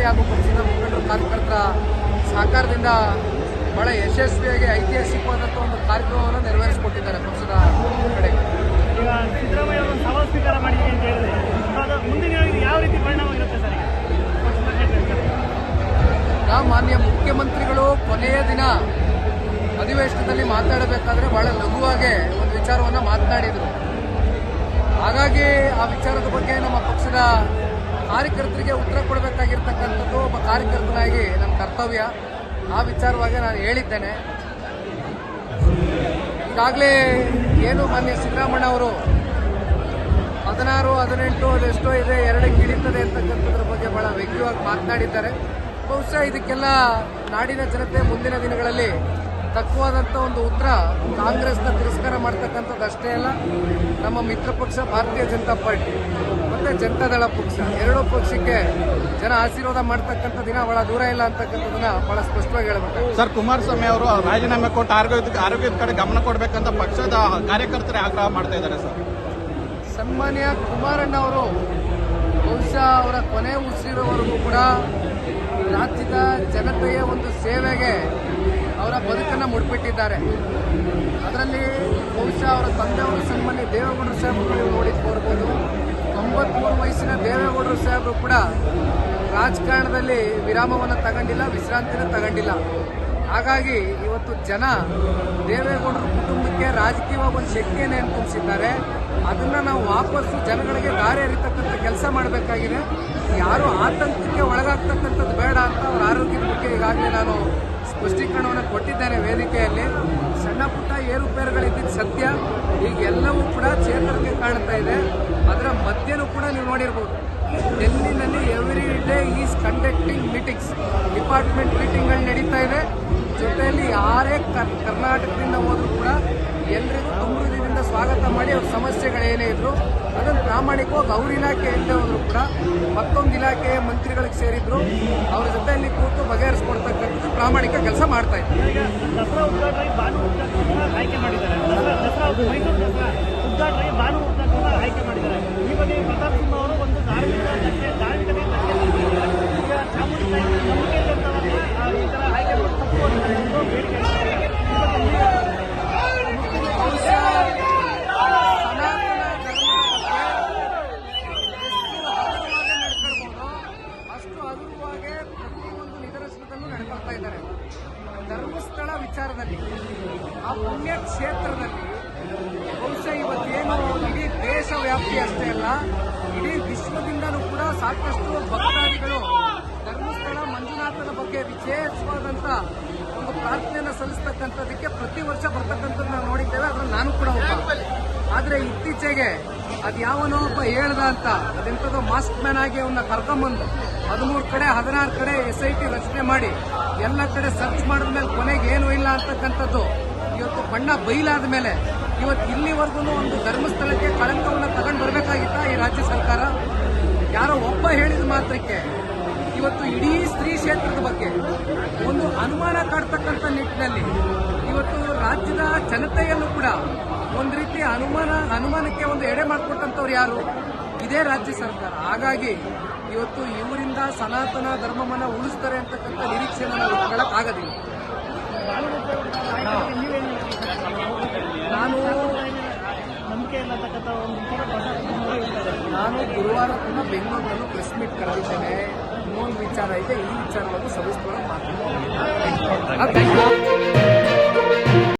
ಹಾಗೂ ಪಕ್ಷದ ಮುಖಂಡರು ಕಾರ್ಯಕರ್ತರ ಸಹಕಾರದಿಂದ ಬಹಳ ಯಶಸ್ವಿಯಾಗಿ ಐತಿಹಾಸಿಕವಾದಂಥ ಒಂದು ಕಾರ್ಯಕ್ರಮವನ್ನು ನೆರವೇರಿಸಿಕೊಟ್ಟಿದ್ದಾರೆ ಪಕ್ಷದ ಕಡೆ. ಈಗ ಸಿದ್ದರಾಮಯ್ಯ ಅವರು ಸವಾಲು ಸ್ವೀಕಾರ ಮಾಡಿದೆ ಅಂತ ಹೇಳಿದ್ರೆ ಮುಂದಿನ ಯಾವ ರೀತಿ ಪರಿಣಾಮ ಇರುತ್ತೆ ಸರ್? ಮಾನ್ಯ ಮುಖ್ಯಮಂತ್ರಿಗಳು ಕೊನೆಯ ದಿನ ಅಧಿವೇಶನದಲ್ಲಿ ಮಾತಾಡಬೇಕಾದ್ರೆ ಬಹಳ ಲಘುವಾಗಿ ಒಂದು ವಿಚಾರವನ್ನು ಮಾತನಾಡಿದರು. ಹಾಗಾಗಿ ಆ ವಿಚಾರದ ಬಗ್ಗೆ ನಮ್ಮ ಪಕ್ಷದ ಕಾರ್ಯಕರ್ತರಿಗೆ ಉತ್ತರ ಕೊಡಬೇಕಾಗಿರ್ತಕ್ಕಂಥದ್ದು ಒಬ್ಬ ಕಾರ್ಯಕರ್ತನಾಗಿ ನನ್ನ ಕರ್ತವ್ಯ. ಆ ವಿಚಾರವಾಗಿ ನಾನು ಹೇಳಿದ್ದೇನೆ. ಈಗಾಗಲೇ ಏನು ಮಾನ್ಯ ಸಿದ್ದರಾಮಯ್ಯ ಅವರು 16, 18 ಅದೆಷ್ಟೋ ಇದೆ 2ಕ್ಕೆ ಇಳಿತದೆ ಅಂತಕ್ಕಂಥದ್ರ ಬಗ್ಗೆ ಬಹಳ ವ್ಯಂಗ್ಯವಾಗಿ ಮಾತನಾಡಿದ್ದಾರೆ. ಬಹುಶಃ ಇದಕ್ಕೆಲ್ಲ ನಾಡಿನ ಜನತೆ ಮುಂದಿನ ದಿನಗಳಲ್ಲಿ ತಕ್ಕವಾದಂಥ ಒಂದು ಉತ್ತರ ಕಾಂಗ್ರೆಸ್ನ ತಿರಸ್ಕಾರ ಮಾಡ್ತಕ್ಕಂಥದ್ದು ಅಷ್ಟೇ ಅಲ್ಲ, ನಮ್ಮ ಮಿತ್ರ ಪಕ್ಷ ಭಾರತೀಯ ಜನತಾ ಪಾರ್ಟಿ ಮತ್ತು ಜನತಾದಳ ಪಕ್ಷ ಎರಡೂ ಪಕ್ಷಕ್ಕೆ ಜನ ಆಶೀರ್ವಾದ ಮಾಡ್ತಕ್ಕಂಥ ದಿನ ಬಹಳ ದೂರ ಇಲ್ಲ ಅಂತಕ್ಕಂಥದ್ದನ್ನ ಬಹಳ ಸ್ಪಷ್ಟವಾಗಿ ಹೇಳಬೇಕು. ಸರ್, ಕುಮಾರಸ್ವಾಮಿ ಅವರು ರಾಜೀನಾಮೆ ಕೊಟ್ಟು ಆರೋಗ್ಯದ ಕಡೆ ಗಮನ ಕೊಡಬೇಕಂತ ಪಕ್ಷದ ಕಾರ್ಯಕರ್ತರೇ ಆಗ್ರಹ ಮಾಡ್ತಾ ಇದ್ದಾರೆ ಸರ್. ಸನ್ಮಾನ್ಯ ಕುಮಾರಣ್ಣ ಅವರು ಬಹುಶಃ ಅವರ ಕೊನೆ ಉಸಿರಿರೋವರೆಗೂ ಕೂಡ ರಾಜ್ಯದ ಜನತೆಯ ಒಂದು ಸೇವೆಗೆ ಅವರ ಬದುಕನ್ನು ಮುಡಿಪಿಟ್ಟಿದ್ದಾರೆ. ಅದರಲ್ಲಿ ಬಹುಶಃ ಅವರ ತಂದೆಯವರು ಸನ್ಮಾನ್ಯ ದೇವೇಗೌಡರು ಸಾಹೇಬರು ನೋಡಿರ್ಬೋದು. 93 ವಯಸ್ಸಿನ ದೇವೇಗೌಡರು ಸಾಹೇಬರು ಕೂಡ ರಾಜಕಾರಣದಲ್ಲಿ ವಿರಾಮವನ್ನು ತಗೊಂಡಿಲ್ಲ, ವಿಶ್ರಾಂತಿನ ತಗೊಂಡಿಲ್ಲ. ಹಾಗಾಗಿ ಇವತ್ತು ಜನ ದೇವೇಗೌಡರ ಕುಟುಂಬಕ್ಕೆ ರಾಜಕೀಯವಾಗಿ ಒಂದು ಶಕ್ತಿಯನ್ನು ತುಂಬಿಸಿದ್ದಾರೆ. ಅದನ್ನು ನಾವು ವಾಪಸ್ಸು ಜನಗಳಿಗೆ ದಾರಿ ಅರಿತಕ್ಕಂಥ ಕೆಲಸ ಮಾಡಬೇಕಾಗಿದೆ. ಯಾರು ಆತಂಕಕ್ಕೆ ಒಳಗಾಗ್ತಕ್ಕಂಥದ್ದು ಬೇಡ ಅಂತ ಅವರ ಆರೋಗ್ಯದ ಬಗ್ಗೆ ಈಗಾಗಲೇ ನಾನು ಸ್ಪಷ್ಟೀಕರಣವನ್ನು ಕೊಟ್ಟಿದ್ದೇನೆ ವೇದಿಕೆಯಲ್ಲಿ. ಸಣ್ಣ ಪುಟ್ಟ ಏರುಪೇರುಗಳಿದ್ದಿದ್ದು ಸತ್ಯ. ಈಗ ಎಲ್ಲವೂ ಕೂಡ ಚೇತರಿಕೆ ಕಾಣ್ತಾ ಇದೆ. ಅದರ ಮಧ್ಯನೂ ಕೂಡ ನೀವು ನೋಡಿರ್ಬೋದು, ಡೆಲ್ಲಿನಲ್ಲಿ every day is conducting meetings, department ಮೀಟಿಂಗ್ಗಳು ನಡೀತಾ ಇದೆ. ಜೊತೆಯಲ್ಲಿ ಯಾರೇ ಕರ್ನಾಟಕದಿಂದ ಹೋದರೂ ಕೂಡ ಎಲ್ಲರಿಗೂ ತುಂಬದಿಂದ ಸ್ವಾಗತ ಮಾಡಿ ಅವ್ರ ಸಮಸ್ಯೆಗಳೇನೇ ಇದ್ರು ಅದನ್ನು ಪ್ರಾಮಾಣಿಕವಾಗಿ ಅವ್ರ ಇಲಾಖೆ ಎಲ್ಲೇ ಹೋದ್ರು ಕೂಡ ಮತ್ತೊಂದು ಇಲಾಖೆಯ ಮಂತ್ರಿಗಳಿಗೆ ಸೇರಿದ್ರು ಅವ್ರ ಜೊತೆಯಲ್ಲಿ ಕೂತು ಬಗೆಹರಿಸ್ಕೊಡ್ತಕ್ಕಂಥದ್ದು ಪ್ರಾಮಾಣಿಕ ಕೆಲಸ ಮಾಡ್ತಾ ಇದ್ದಾರೆ. ದಸರಾ ಉದ್ಘಾಟನೆಗೆ ಭಾನು ಆಯ್ಕೆ ಮಾಡಿದ್ದಾರೆ. ಮೈಸೂರು ದಸರಾ ಉದ್ಘಾಟನೆಗೆ ಭಾನು ಆಯ್ಕೆ ಮಾಡಿದ್ದಾರೆ. ಈ ಬಗ್ಗೆ ಪ್ರತಾಪ್ ಸಿಂಹ ಅವರು ಒಂದು ಧಾರ್ಮಿಕತೆ ಈಗ ಚಾಮುಂಡಿ ನಂಬಿಕೆ ಈ ಥರ ಆಯ್ಕೆ ತಪ್ಪು ಅನ್ನೋ ಬೇಡಿಕೆ ಅಷ್ಟು ಹಗುರವಾಗಿ ಪ್ರತಿಯೊಂದು ನಿದರ್ಶನದಲ್ಲೂ ನಡ್ಕೊಳ್ತಾ ಇದ್ದಾರೆ. ಧರ್ಮಸ್ಥಳ ವಿಚಾರದಲ್ಲಿ, ಆ ಪುಣ್ಯ ಕ್ಷೇತ್ರದಲ್ಲಿ ಬಹುಶಃ ಇವತ್ತೇನು ಇಡೀ ದೇಶ ವ್ಯಾಪ್ತಿ ಅಷ್ಟೇ ಅಲ್ಲ, ಇಡೀ ವಿಶ್ವದಿಂದಲೂ ಕೂಡ ಸಾಕಷ್ಟು ಭಕ್ತಾದಿಗಳು ಧರ್ಮಸ್ಥಳ ಮಂಜುನಾಥನ ಬಗ್ಗೆ ವಿಶೇಷವಾದಂಥ ಒಂದು ಪ್ರಾರ್ಥನೆಯನ್ನು ಸಲ್ಲಿಸ್ತಕ್ಕಂಥದ್ದಕ್ಕೆ ಪ್ರತಿ ವರ್ಷ ಬರ್ತಕ್ಕಂಥದ್ದು ನಾವು ನೋಡಿದ್ದೇವೆ. ಅದರಲ್ಲಿ ನಾನು ಕೂಡ ಒಬ್ಬ. ಆದರೆ ಇತ್ತೀಚೆಗೆ ಅದು ಯಾವನೋ ಒಬ್ಬ ಹೇಳ್ದ ಅಂತ ಅದೆಂಥದೋ ಮಾಸ್ಕ್ ಮ್ಯಾನ್ ಆಗಿ ಅವನ್ನ ಕರ್ಕೊಂಬಂದು 13 ಕಡೆ 16 ಕಡೆ SIT ರಚನೆ ಮಾಡಿ ಎಲ್ಲ ಕಡೆ ಸರ್ಚ್ ಮಾಡಿದ ಮೇಲೆ ಕೊನೆಗೆ ಏನೂ ಇಲ್ಲ ಅಂತಕ್ಕಂಥದ್ದು ಇವತ್ತು ಬಣ್ಣ ಬಯಲಾದ ಮೇಲೆ ಇವತ್ತು ಇಲ್ಲಿವರೆಗೂ ಒಂದು ಧರ್ಮಸ್ಥಳಕ್ಕೆ ಕಳಂಕವನ್ನು ತಗೊಂಡು ಬರಬೇಕಾಗಿತ್ತ ಈ ರಾಜ್ಯ ಸರ್ಕಾರ? ಯಾರೋ ಒಬ್ಬ ಹೇಳಿದ ಮಾತ್ರಕ್ಕೆ ಇವತ್ತು ಇಡೀ ಸ್ತ್ರೀ ಕ್ಷೇತ್ರದ ಬಗ್ಗೆ ಒಂದು ಅನುಮಾನ ಕಾಡ್ತಕ್ಕಂಥ ನಿಟ್ಟಿನಲ್ಲಿ ಇವತ್ತು ರಾಜ್ಯದ ಜನತೆಯಲ್ಲೂ ಕೂಡ ಒಂದು ರೀತಿ ಅನುಮಾನಕ್ಕೆ ಒಂದು ಎಡೆ ಮಾಡಿಕೊಟ್ಟಂಥವ್ರು ಯಾರು? ಇದೇ ರಾಜ್ಯ ಸರ್ಕಾರ. ಹಾಗಾಗಿ ಇವತ್ತು ಇವರಿಂದ ಸನಾತನ ಧರ್ಮವನ್ನು ಉಳಿಸ್ತಾರೆ ಅಂತಕ್ಕಂಥ ನಿರೀಕ್ಷೆಯನ್ನು ನಾವು ಇಟ್ಕೊಳ್ಳೋಕ್ಕಾಗೋದಿಲ್ಲ. ನಾನು ಗುರುವಾರ ಕೂಡ ಬೆಂಗಳೂರಿನಲ್ಲೂ ಪ್ರೆಸ್ ಮೀಟ್ ಕರೆದಿದ್ದೇನೆ. ಇನ್ನೊಂದು ವಿಚಾರ ಇದೆ, ಈ ವಿಚಾರವನ್ನು ಸವಿಸ್ತಾರವಾಗಿ ಮಾತಾಡ್ತೀನಿ.